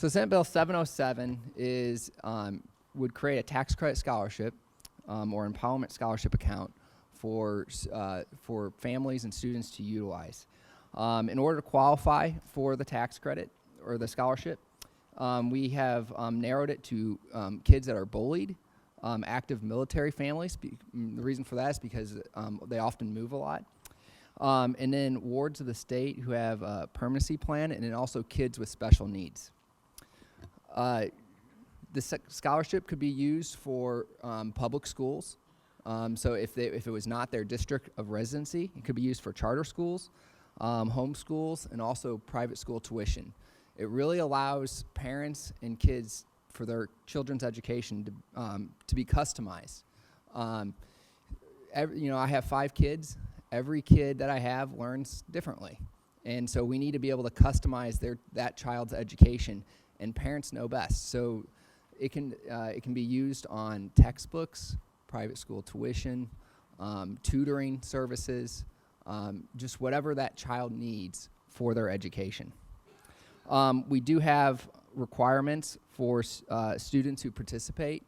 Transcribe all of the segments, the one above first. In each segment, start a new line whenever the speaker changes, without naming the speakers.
So Senate Bill 707 would create a tax credit scholarship or empowerment scholarship account for families and students to utilize. In order to qualify for the tax credit or the scholarship, we have narrowed it to kids that are bullied, active military families. The reason for that is because they often move a lot. And then wards of the state who have a permanency plan, and then also kids with special needs. The scholarship could be used for public schools. So if it was not their district of residency, it could be used for charter schools, home schools, and also private school tuition. It really allows parents and kids for their children's education to be customized. I have 5 kids. Every kid that I have learns differently. And so we need to be able to customize that child's education, and parents know best. So it can be used on textbooks, private school tuition, tutoring services, just whatever that child needs for their education. We do have requirements for students who participate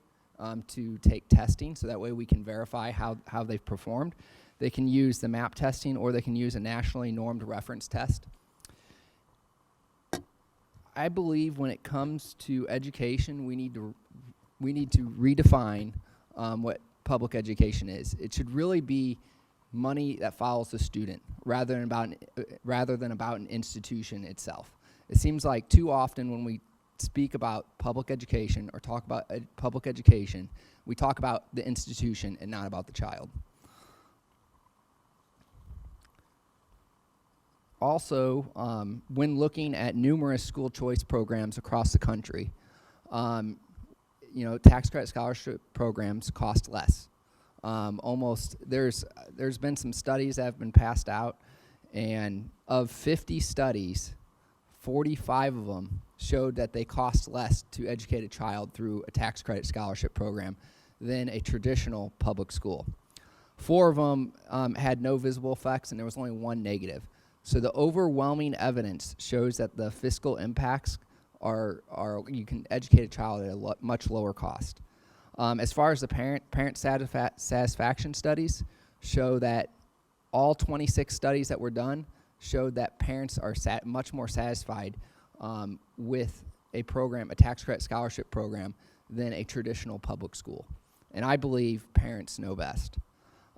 to take testing, so that way we can verify how they've performed. They can use the MAP testing, or they can use a nationally normed reference test. I believe when it comes to education, we need to redefine what public education is. It should really be money that follows the student, rather than about an institution itself. It seems like too often when we speak about public education or talk about public education, we talk about the institution and not about the child. Also, when looking at numerous school choice programs across the country, tax credit scholarship programs cost less. There's been some studies that have been passed out, and of 50 studies, 45 of them showed that they cost less to educate a child through a tax credit scholarship program than a traditional public school. 4 of them had no visible effects, and there was only 1 negative. So the overwhelming evidence shows that the fiscal impacts are you can educate a child at a much lower cost. As far as the parent satisfaction studies show that all 26 studies that were done showed that parents are much more satisfied with a tax credit scholarship program, than a traditional public school. And I believe parents know best.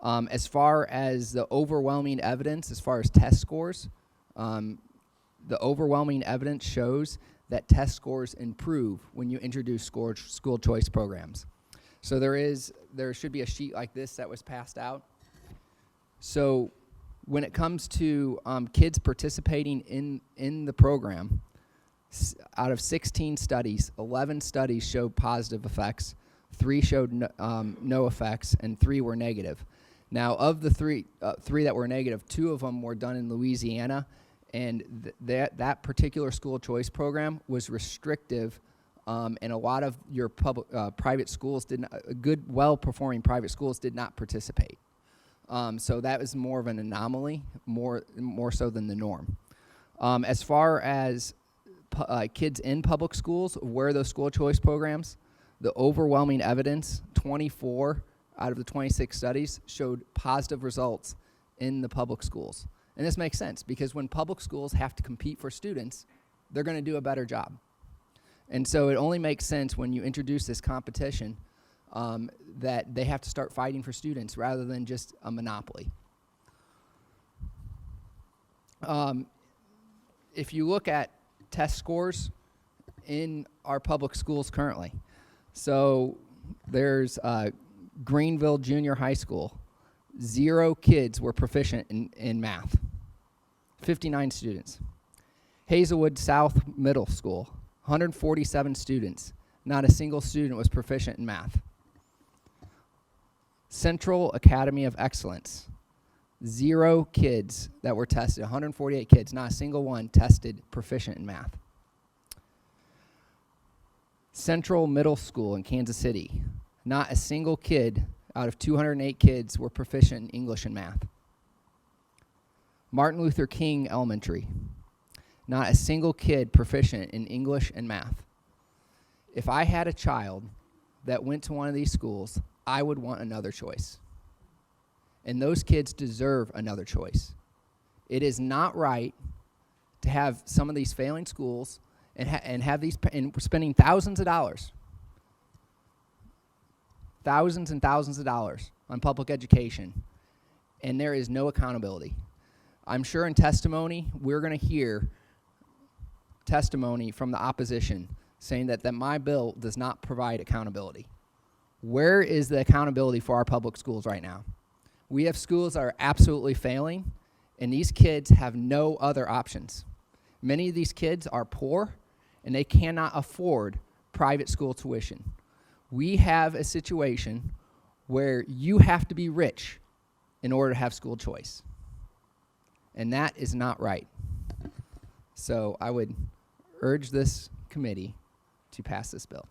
As far as the overwhelming evidence, as far as test scores, the overwhelming evidence shows that test scores improve when you introduce school choice programs. So there should be a sheet like this that was passed out. So when it comes to kids participating in the program, out of 16 studies, 11 studies showed positive effects, 3 showed no effects, and 3 were negative. Now, of the three that were negative, 2 of them were done in Louisiana, and that particular school choice program was restrictive, and a lot of your private schools well-performing private schools did not participate. So that was more of an anomaly, more so than the norm. As far as kids in public schools, where those school choice programs, the overwhelming evidence, 24 out of the 26 studies showed positive results in the public schools. And this makes sense, because when public schools have to compete for students, they're going to do a better job. And so it only makes sense when you introduce this competition that they have to start fighting for students rather than just a monopoly. If you look at test scores in our public schools currently, so there's Greenville Junior High School, 0 kids were proficient in math, 59 students. Hazelwood South Middle School, 147 students, not a single student was proficient in math. Central Academy of Excellence, 0 kids that were tested, 148 kids, not a single one tested proficient in math. Central Middle School in Kansas City, not a single kid out of 208 kids were proficient in English and math. Martin Luther King Elementary, not a single kid proficient in English and math. If I had a child that went to one of these schools, I would want another choice. And those kids deserve another choice. It is not right to have some of these failing schools and have these and spending thousands and thousands of dollars on public education, and there is no accountability. I'm sure in testimony we're going to hear testimony from the opposition saying that my bill does not provide accountability. Where is the accountability for our public schools right now? We have schools that are absolutely failing, and these kids have no other options. Many of these kids are poor, and they cannot afford private school tuition. We have a situation where you have to be rich in order to have school choice, and that is not right. So I would urge this committee to pass this bill.